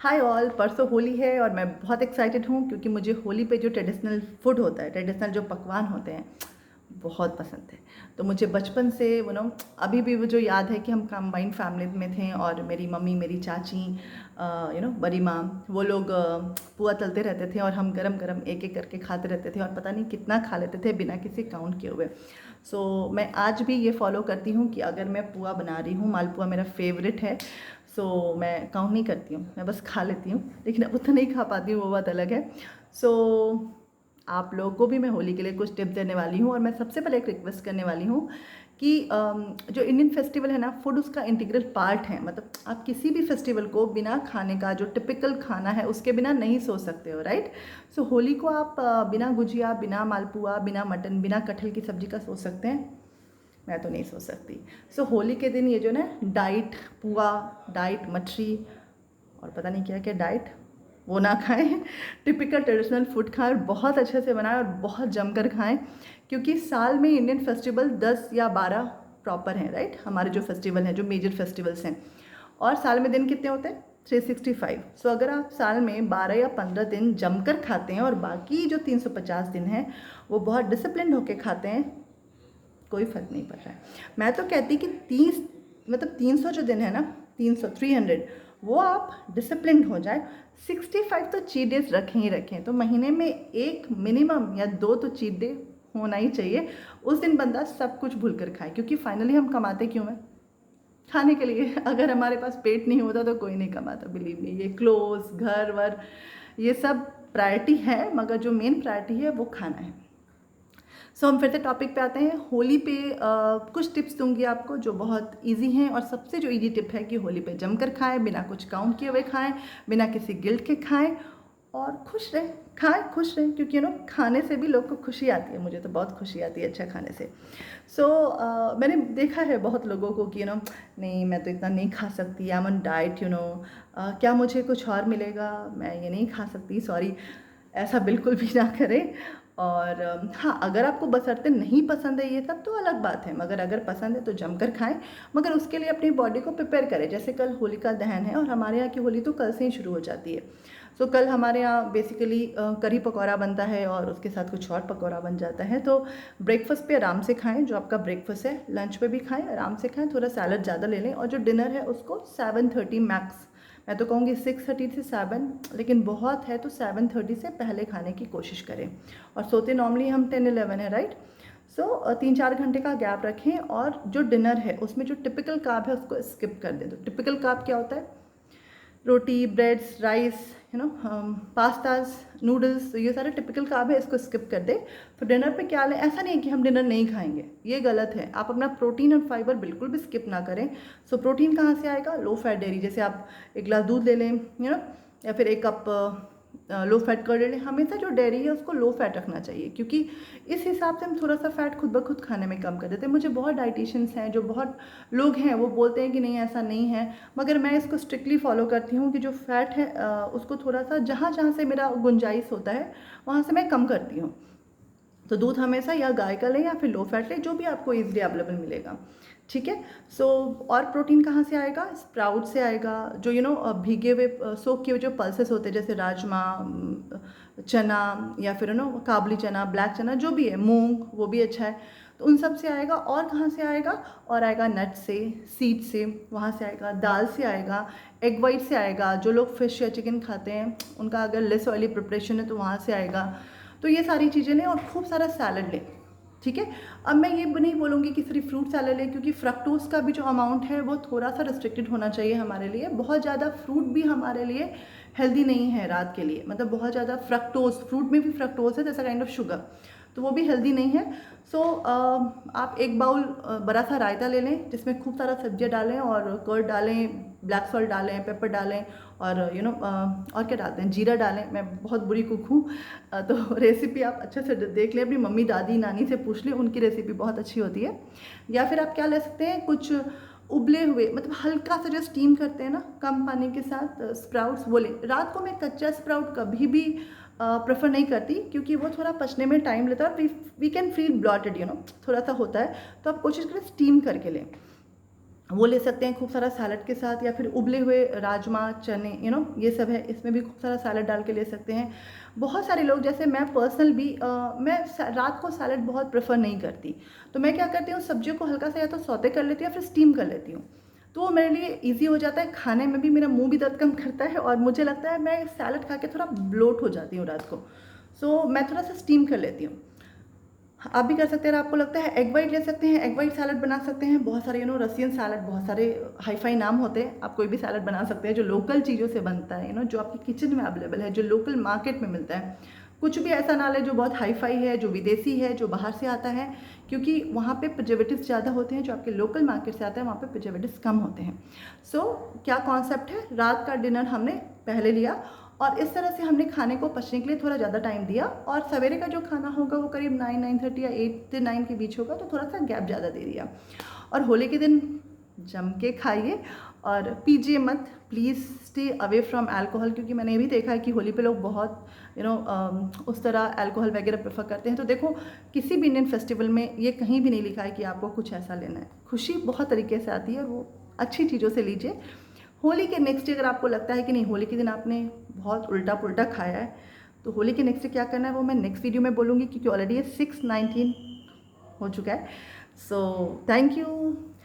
Hi all, परसों होली है और मैं बहुत एक्साइटेड हूँ क्योंकि मुझे होली पे जो ट्रेडिशनल फूड होता है, ट्रेडिशनल जो पकवान होते हैं, बहुत पसंद है। तो मुझे बचपन से अभी भी वो जो याद है कि हम कंबाइंड फैमिली में थे और मेरी मम्मी, मेरी चाची, बड़ी माँ, वो लोग पुआ तलते रहते थे और हम गरम गरम एक एक करके खाते रहते थे और पता नहीं कितना खा लेते थे बिना किसी काउंट किए हुए। मैं आज भी ये फॉलो करती हूँ कि अगर मैं पुआ बना रही हूँ, मालपुआ मेरा फेवरेट है। मैं काउंट नहीं करती हूँ, मैं बस खा लेती हूँ, लेकिन अब उतना नहीं खा पाती हूँ, वो बात अलग है। सो आप लोगों को भी मैं होली के लिए कुछ टिप्स देने वाली हूँ और मैं सबसे पहले एक रिक्वेस्ट करने वाली हूँ कि जो इंडियन फेस्टिवल है ना, फूड उसका इंटीग्रल पार्ट है। मतलब आप किसी भी फेस्टिवल को बिना खाने का, जो टिपिकल खाना है उसके बिना नहीं सोच सकते हो, राइट। होली को आप बिना गुजिया, बिना मालपुआ, बिना मटन, बिना कटहल की सब्जी का सोच सकते हैं। मैं तो नहीं सोच सकती। होली के दिन ये जो ना डाइट पुआ, डाइट मछली और पता नहीं क्या क्या डाइट, वो ना खाएं। टिपिकल ट्रेडिशनल फूड खाएं और बहुत अच्छे से बनाएं और बहुत जमकर खाएं, क्योंकि साल में इंडियन फेस्टिवल 10 या 12 प्रॉपर हैं, राइट। हमारे जो फेस्टिवल हैं, जो मेजर फेस्टिवल्स हैं, और साल में दिन कितने होते हैं? 365। अगर आप साल में 12 या 15 दिन जमकर खाते हैं और बाकी जो 350 दिन हैं वो बहुत डिसिप्लिन होकर खाते हैं, कोई फ़र्क नहीं पड़ रहा है। मैं तो कहती कि 300 जो दिन है ना, 300 वो आप डिसिप्लिन हो जाए। 65 तो चीट डेज रखें ही रखें, तो महीने में एक मिनिमम या दो तो चीट डे होना ही चाहिए। उस दिन बंदा सब कुछ भूल कर खाए, क्योंकि फाइनली हम कमाते क्यों हैं? खाने के लिए। अगर हमारे पास पेट नहीं होता तो कोई नहीं कमाता, बिलीव मी। ये क्लोज, घर वर, ये सब प्रायोरिटी है, मगर जो मेन प्रायोरिटी है वो खाना है। हम फिर से टॉपिक पे आते हैं। होली पे कुछ टिप्स दूंगी आपको जो बहुत इजी हैं, और सबसे जो इजी टिप है कि होली पे जमकर खाएं, बिना कुछ काउंट किए हुए खाएं, बिना किसी गिल्ट के खाएं और खुश रहें। खाएं, खुश रहें, क्योंकि खाने से भी लोग को खुशी आती है। मुझे तो बहुत खुशी आती है अच्छा खाने से। मैंने देखा है बहुत लोगों को कि नहीं, मैं तो इतना नहीं खा सकती, आई एम ऑन डाइट, क्या मुझे कुछ और मिलेगा, मैं ये नहीं खा सकती, सॉरी। ऐसा बिल्कुल भी ना करें। और हाँ, अगर आपको बशर्ते नहीं पसंद है ये सब तो अलग बात है, मगर अगर पसंद है तो जमकर खाएं। मगर उसके लिए अपनी बॉडी को प्रिपेयर करें। जैसे कल होलिका दहन है और हमारे यहाँ की होली तो कल से ही शुरू हो जाती है। कल हमारे यहाँ बेसिकली करी पकौड़ा बनता है और उसके साथ कुछ और पकौड़ा बन जाता है। तो ब्रेकफास्ट पे आराम से खाएं, जो आपका ब्रेकफास्ट है। लंच पे भी खाएं, आराम से खाएं, थोड़ा सैलड ज़्यादा ले लें। और जो डिनर है उसको 7:30 मैक्स, मैं तो कहूँगी 6:30 से 7, लेकिन बहुत है तो 7:30 से पहले खाने की कोशिश करें। और सोते नॉर्मली हम 10-11 है, राइट। 3-4 घंटे का गैप रखें। और जो डिनर है उसमें जो टिपिकल कार्ब है उसको स्किप कर दें। तो टिपिकल कार्ब क्या होता है? रोटी, ब्रेड्स, राइस, पास्ताज, नूडल्स, तो ये सारे टिपिकल कार्ब है, इसको स्किप कर दे। तो डिनर पे क्या लें? ऐसा नहीं है कि हम डिनर नहीं खाएंगे, ये गलत है। आप अपना प्रोटीन और फाइबर बिल्कुल भी स्किप ना करें। प्रोटीन कहाँ से आएगा? Low fat dairy. जैसे आप एक गिलास दूध ले लें, या फिर एक कप लो फैट कर्ड ले लें। हमेशा जो डेयरी है उसको लो फैट रखना चाहिए, क्योंकि इस हिसाब से हम थोड़ा सा फैट खुद ब खुद खाने में कम कर देते हैं। मुझे बहुत डाइटिशियंस हैं, जो बहुत लोग हैं, वो बोलते हैं कि नहीं ऐसा नहीं है, मगर मैं इसको स्ट्रिक्टली फॉलो करती हूँ कि जो फैट है उसको थोड़ा सा जहाँ जहाँ से मेरा गुंजाइश होता है वहाँ से मैं कम करती हूँ। तो दूध हमेशा या गाय का लें या फिर लो फैट लें, जो भी आपको इजीली अवेलेबल मिलेगा, ठीक है। और प्रोटीन कहाँ से आएगा? स्प्राउट से आएगा। जो भीगे हुए, सोख किए हुए जो पल्सेस होते हैं, जैसे राजमा, चना, या फिर काबुली चना, ब्लैक चना, जो भी है, मूंग, वो भी अच्छा है। तो उन सब से आएगा। और कहाँ से आएगा? और आएगा नट से, सीड से, वहाँ से आएगा। दाल से आएगा, एग वाइट से आएगा। जो लोग फिश या चिकन खाते हैं उनका अगर लेस ऑयली प्रिपरेशन है तो वहाँ से आएगा। तो ये सारी चीज़ें लें और खूब सारा सैलड लें, ठीक है। अब मैं ये नहीं बोलूँगी कि सिर्फ फ्रूट सैलड लें, क्योंकि फ्रक्टोज का भी जो अमाउंट है वो थोड़ा सा रिस्ट्रिक्टेड होना चाहिए हमारे लिए। बहुत ज़्यादा फ्रूट भी हमारे लिए हेल्दी नहीं है रात के लिए। मतलब बहुत ज़्यादा फ्रक्टोज, फ्रूट में भी फ्रक्टोज है, जैसा काइंड ऑफ शुगर, तो वो भी हेल्दी नहीं है। आप एक बाउल बड़ा सा रायता ले लें, जिसमें खूब सारा सब्जियाँ डालें और कर्ड डालें, ब्लैक सॉल्ट डालें, पेपर डालें, और और क्या डालते हैं, जीरा डालें। मैं बहुत बुरी कुक हूँ, तो रेसिपी आप अच्छे से देख लें, अपनी मम्मी, दादी, नानी से पूछ लें, उनकी रेसिपी बहुत अच्छी होती है। या फिर आप क्या ले सकते हैं, कुछ उबले हुए, मतलब हल्का सा जो स्टीम करते हैं ना कम पानी के साथ, स्प्राउट्स, वो लें। रात को मैं कच्चा स्प्राउट कभी भी प्रेफर नहीं करती, क्योंकि वो थोड़ा पचने में टाइम लेता है और वी कैन फील ब्लॉटेड, थोड़ा सा होता है। तो आप कोशिश करें स्टीम करके लें। वो ले सकते हैं खूब सारा सैलड के साथ, या फिर उबले हुए राजमा चने ये सब है, इसमें भी खूब सारा सैलड डाल के ले सकते हैं। बहुत सारे लोग, जैसे मैं पर्सनल भी मैं रात को सैलड बहुत प्रेफर नहीं करती, तो मैं क्या करती हूँ, सब्जियों को हल्का सा या तो सौते कर लेती हूँ या फिर स्टीम कर लेती हूँ। तो वो मेरे लिए ईजी हो जाता है, खाने में भी मेरा मुंह भी दर्द कम करता है, और मुझे लगता है मैं सैलड खा के थोड़ा ब्लोट हो जाती हूँ रात को। सो मैं थोड़ा सा स्टीम कर लेती हूँ। आप भी कर सकते हैं। आपको लगता है एग वाइट ले सकते हैं, एग वाइट सैलड बना सकते हैं। बहुत सारे रसियन सैलड, बहुत सारे हाई फाई नाम होते हैं, आप कोई भी सैलड बना सकते हैं जो लोकल चीज़ों से बनता है, जो आपकी किचन में अवेलेबल है, जो लोकल मार्केट में मिलता है। कुछ भी ऐसा ना ले जो बहुत हाई फाई है, जो विदेशी है, जो बाहर से आता है, क्योंकि वहाँ पे प्रिजर्वेटिव्स ज़्यादा होते हैं। जो आपके लोकल मार्केट से आता है वहाँ पे प्रिजर्वेटिव्स कम होते हैं। सो क्या कॉन्सेप्ट है, रात का डिनर हमने पहले लिया, और इस तरह से हमने खाने को पचने के लिए थोड़ा ज़्यादा टाइम दिया, और सवेरे का जो खाना होगा वो करीब 9-9:30 या 8 से 9 के बीच होगा, तो थोड़ा सा गैप ज़्यादा दे दिया। और होली के दिन जम के खाइए और पीजिए मत, please stay away from alcohol, क्योंकि मैंने ये भी देखा है कि होली पे लोग बहुत उस तरह अल्कोहल वगैरह प्रेफर करते हैं। तो देखो, किसी भी इंडियन फेस्टिवल में ये कहीं भी नहीं लिखा है कि आपको कुछ ऐसा लेना है। खुशी बहुत तरीके से आती है, और वो अच्छी चीज़ों से लीजिए। होली के नेक्स्ट डे अगर आपको लगता है कि नहीं, होली के दिन आपने बहुत उल्टा पुल्टा खाया है, तो होली के नेक्स्ट डे क्या करना है वो मैं नेक्स्ट वीडियो में बोलूँगी, क्योंकि ऑलरेडी ये 6/19 हो चुका है। So thank you,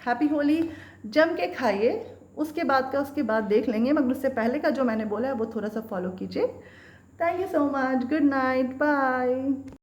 happy Holi. जम के खाइए, उसके बाद देख लेंगे, मगर उससे पहले का जो मैंने बोला है वो थोड़ा सा फॉलो कीजिए। Thank you so much, good night, bye.